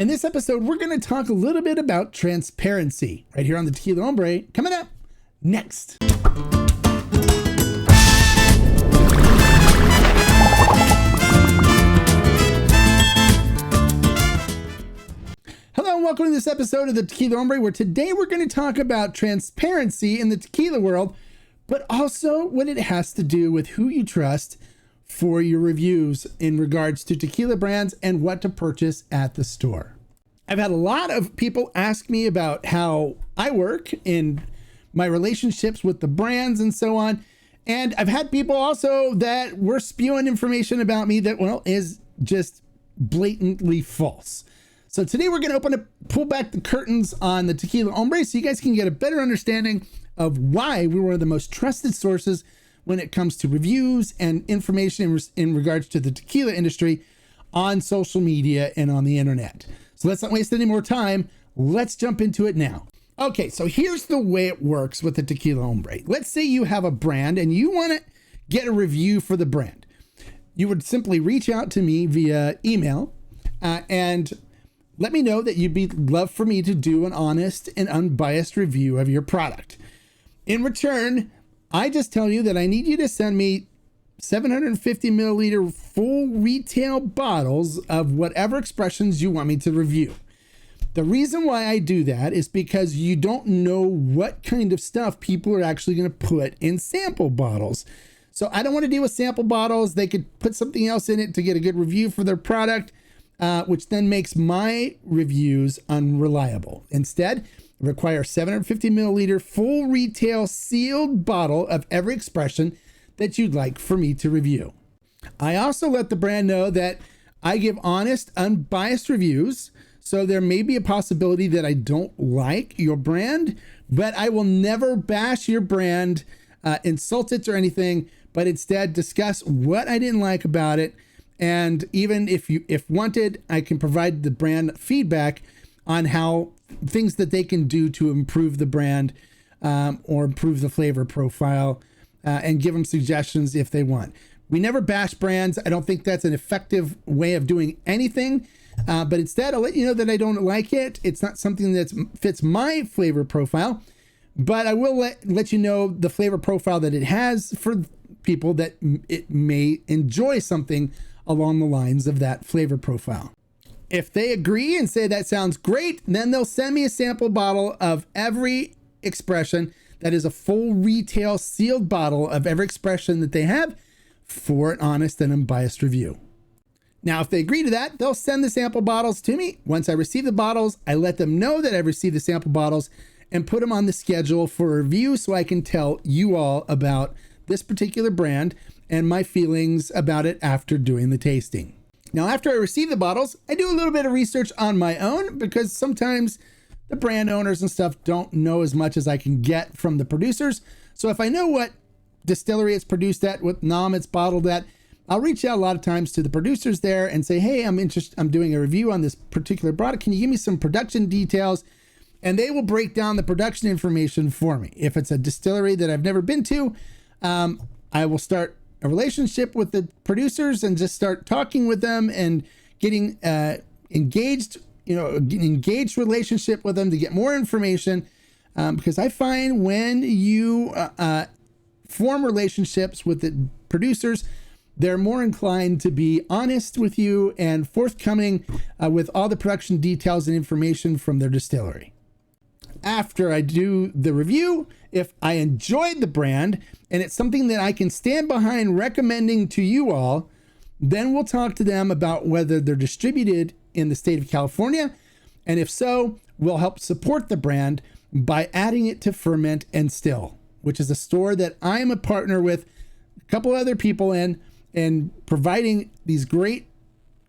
In this episode, we're going to talk a little bit about transparency right here on the Tequila Hombre. Coming up next. Hello and welcome to this episode of the Tequila Hombre, where today we're going to talk about transparency in the tequila world, but also what it has to do with who you trust for your reviews in regards to tequila brands and what to purchase at the store. I've had a lot of people ask me about how I work in my relationships with the brands and so on. And I've had people also that were spewing information about me that, well, is just blatantly false. So today we're going to pull back the curtains on the Tequila Hombre so you guys can get a better understanding of why we're one of the most trusted sources when it comes to reviews and information in regards to the tequila industry on social media and on the internet. So let's not waste any more time. Let's jump into it now. Okay, so here's the way it works with the Tequila Hombre. Let's say you have a brand and you want to get a review for the brand. You would simply reach out to me via email and let me know that you'd love for me to do an honest and unbiased review of your product. In return, I just tell you that I need you to send me 750 milliliter full retail bottles of whatever expressions you want me to review. The reason why I do that is because you don't know what kind of stuff people are actually going to put in sample bottles. So I don't want to deal with sample bottles. They could put something else in it to get a good review for their product, which then makes my reviews unreliable. Instead, require 750 milliliter full retail sealed bottle of every expression that you'd like for me to review. I also let the brand know that I give honest, unbiased reviews. So there may be a possibility that I don't like your brand, but I will never bash your brand, insult it or anything, but instead discuss what I didn't like about it. And even if wanted, I can provide the brand feedback on how things that they can do to improve the brand or improve the flavor profile and give them suggestions if they want. We never bash brands. I don't think that's an effective way of doing anything. But instead, I'll let you know that I don't like it. It's not something that fits my flavor profile, but I will let you know the flavor profile that it has for people that it may enjoy something along the lines of that flavor profile. If they agree and say that sounds great, then they'll send me a sample bottle of every expression. That is a full retail sealed bottle of every expression that they have for an honest and unbiased review. Now, if they agree to that, they'll send the sample bottles to me. Once I receive the bottles, I let them know that I've received the sample bottles and put them on the schedule for a review so I can tell you all about this particular brand and my feelings about it after doing the tasting. Now, after I receive the bottles, I do a little bit of research on my own because sometimes the brand owners and stuff don't know as much as I can get from the producers. So if I know what distillery it's produced at, what NOM it's bottled at, I'll reach out a lot of times to the producers there and say, hey, I'm doing a review on this particular product. Can you give me some production details? And they will break down the production information for me. If it's a distillery that I've never been to, I will start a relationship with the producers and just start talking with them and getting engaged relationship with them to get more information. Because I find when you form relationships with the producers, they're more inclined to be honest with you and forthcoming with all the production details and information from their distillery. After I do the review, if I enjoyed the brand and it's something that I can stand behind recommending to you all, then we'll talk to them about whether they're distributed in the state of California. And if so, we'll help support the brand by adding it to Ferment and Still, which is a store that I'm a partner with a couple other people in and providing these great,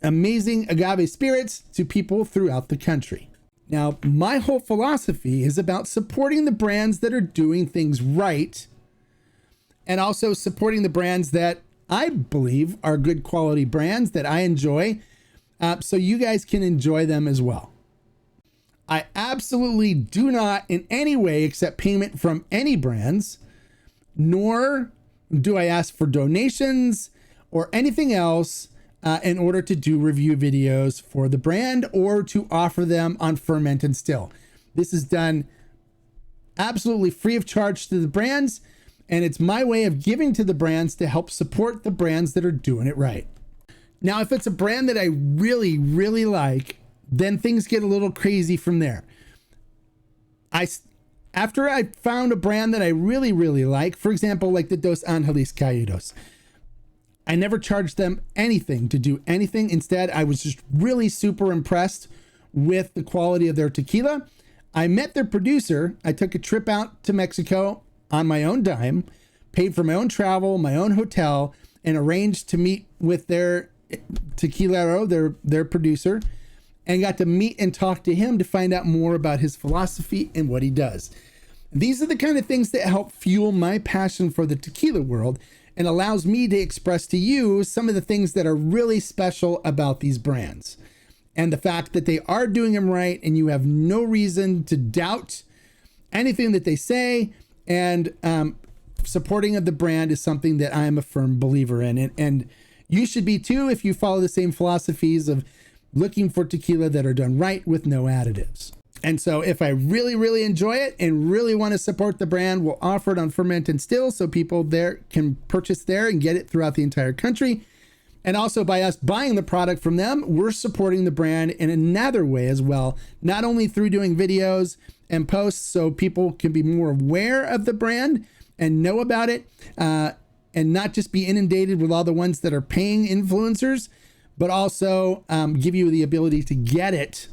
amazing agave spirits to people throughout the country. Now, my whole philosophy is about supporting the brands that are doing things right and also supporting the brands that I believe are good quality brands that I enjoy, so you guys can enjoy them as well. I absolutely do not in any way accept payment from any brands, nor do I ask for donations or anything else in order to do review videos for the brand or to offer them on Ferment and Still. This is done absolutely free of charge to the brands, and it's my way of giving to the brands to help support the brands that are doing it right. Now, if it's a brand that I really, really like, then things get a little crazy from there. After I found a brand that I really, really like, for example, like the Dos Angeles Caídos, I never charged them anything to do anything. Instead, I was just really super impressed with the quality of their tequila. I met their producer. I took a trip out to Mexico on my own dime, paid for my own travel, my own hotel, and arranged to meet with their tequilero, their producer, and got to meet and talk to him to find out more about his philosophy and what he does. These are the kind of things that help fuel my passion for the tequila world and allows me to express to you some of the things that are really special about these brands. And the fact that they are doing them right and you have no reason to doubt anything that they say, and supporting of the brand is something that I am a firm believer in. And you should be too if you follow the same philosophies of looking for tequila that are done right with no additives. And so if I really, really enjoy it and really want to support the brand, we'll offer it on Ferment and Still so people there can purchase there and get it throughout the entire country. And also by us buying the product from them, we're supporting the brand in another way as well, not only through doing videos and posts so people can be more aware of the brand and know about it, and not just be inundated with all the ones that are paying influencers, but also give you the ability to get it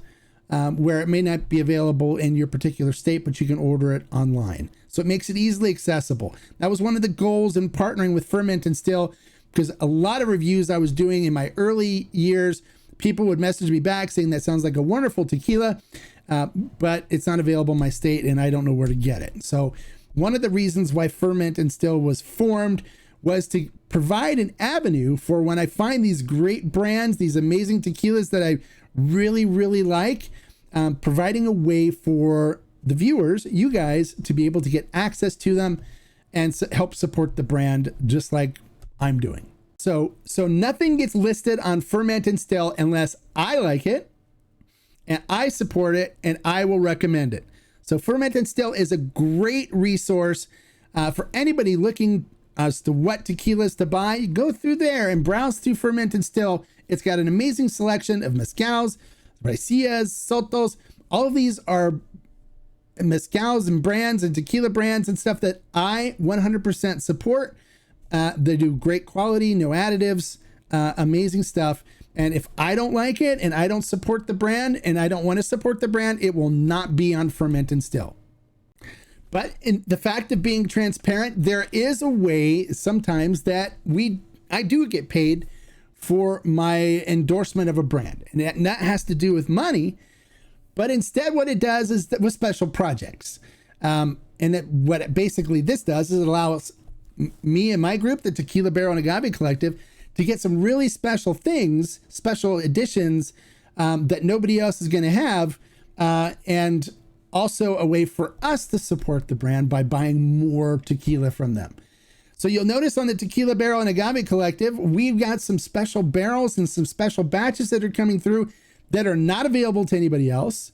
where it may not be available in your particular state, but you can order it online. So it makes it easily accessible. That was one of the goals in partnering with Ferment and Still, because a lot of reviews I was doing in my early years, people would message me back saying that sounds like a wonderful tequila, but it's not available in my state and I don't know where to get it. So one of the reasons why Ferment and Still was formed was to provide an avenue for when I find these great brands, these amazing tequilas that I really, really like, providing a way for the viewers, you guys, to be able to get access to them and help support the brand just like I'm doing. So nothing gets listed on Ferment and Still unless I like it and I support it and I will recommend it. So Ferment and Still is a great resource for anybody looking as to what tequilas to buy. Go through there and browse through Ferment and Still. It's got an amazing selection of mezcals, raicillas, sotos. All of these are mezcals and brands and tequila brands and stuff that I 100% support. They do great quality, no additives, amazing stuff. And if I don't like it and I don't support the brand and I don't want to support the brand, it will not be on Ferment and Still. But in the fact of being transparent, there is a way sometimes that I do get paid for my endorsement of a brand. And that has to do with money. But instead what it does is that with special projects. What basically this does is it allows me and my group, the Tequila Barrel and Agave Collective, to get some really special things, special editions that nobody else is going to have. And also a way for us to support the brand by buying more tequila from them. So you'll notice on the Tequila Barrel and Agave Collective, we've got some special barrels and some special batches that are coming through that are not available to anybody else.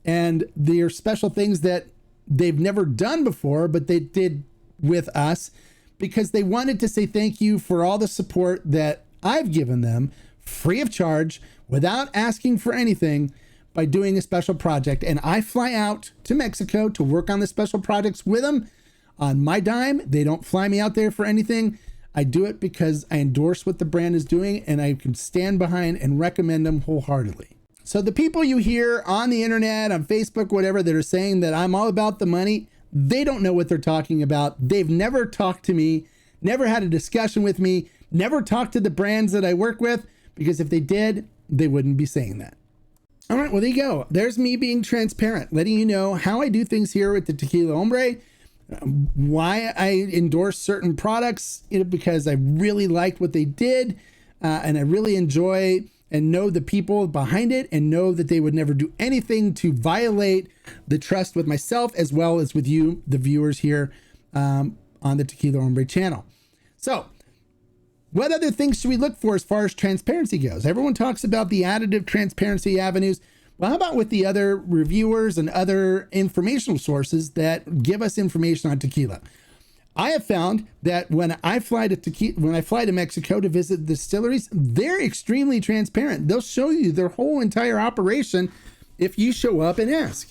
And they're special things that they've never done before, but they did with us because they wanted to say thank you for all the support that I've given them free of charge without asking for anything by doing a special project. And I fly out to Mexico to work on the special projects with them on my dime. They don't fly me out there for anything. I do it because I endorse what the brand is doing and I can stand behind and recommend them wholeheartedly. So the people you hear on the internet, on Facebook, whatever, that are saying that I'm all about the money, they don't know what they're talking about. They've never talked to me, never had a discussion with me, never talked to the brands that I work with, because if they did, they wouldn't be saying that. All right, well, there you go. There's me being transparent, letting you know how I do things here with the Tequila Hombre, why I endorse certain products, because I really liked what they did, and I really enjoy and know the people behind it and know that they would never do anything to violate the trust with myself as well as with you, the viewers here on the Tequila Hombre channel. So What other things should we look for as far as transparency goes? Everyone talks about the additive transparency avenues. Well, how about with the other reviewers and other informational sources that give us information on tequila? I have found that when I fly to Mexico to visit the distilleries, they're extremely transparent. They'll show you their whole entire operation if you show up and ask.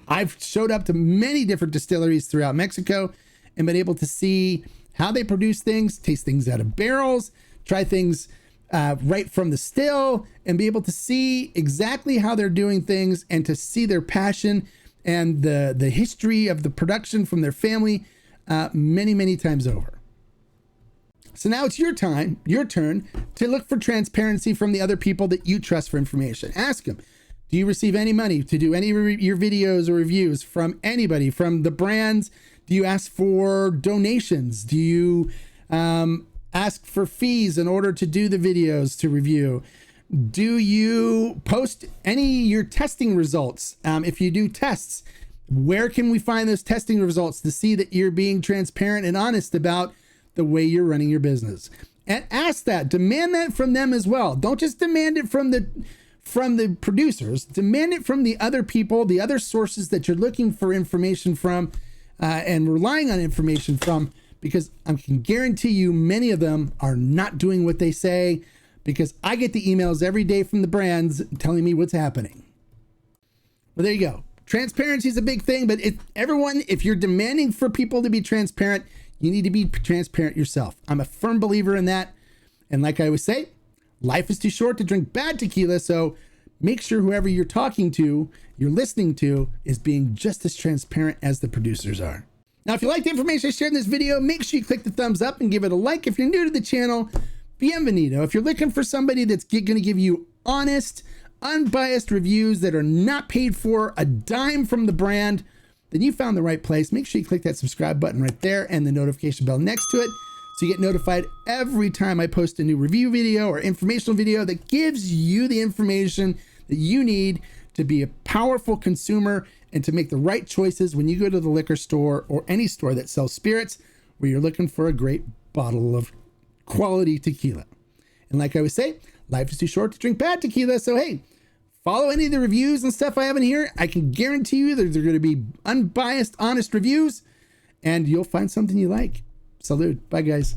I've showed up to many different distilleries throughout Mexico and been able to see how they produce things, taste things out of barrels, try things right from the still, and be able to see exactly how they're doing things and to see their passion and the history of the production from their family many, many times over. So now it's your turn to look for transparency from the other people that you trust for information. Ask them, do you receive any money to do any of your videos or reviews from anybody, from the brands? Do you ask for donations? Do you ask for fees in order to do the videos to review? Do you post any of your testing results? If you do tests, where can we find those testing results to see that you're being transparent and honest about the way you're running your business? And ask that, demand that from them as well. Don't just demand it from the producers, demand it from the other people, the other sources that you're looking for information from and relying on information from, because I can guarantee you many of them are not doing what they say, because I get the emails every day from the brands telling me what's happening. Well, there you go. Transparency is a big thing, but if you're demanding for people to be transparent, you need to be transparent yourself. I'm a firm believer in that. And like I always say, life is too short to drink bad tequila. So make sure whoever you're talking to, you're listening to, is being just as transparent as the producers are. Now, if you like the information I shared in this video, make sure you click the thumbs up and give it a like. If you're new to the channel, bienvenido. If you're looking for somebody that's going to give you honest, unbiased reviews that are not paid for a dime from the brand, then you found the right place. Make sure you click that subscribe button right there and the notification bell next to it, so you get notified every time I post a new review video or informational video that gives you the information that you need to be a powerful consumer and to make the right choices when you go to the liquor store or any store that sells spirits where you're looking for a great bottle of quality tequila. And like I always say, life is too short to drink bad tequila. So hey, follow any of the reviews and stuff I have in here. I can guarantee you that they're going to be unbiased, honest reviews, and you'll find something you like. Salud. Bye, guys.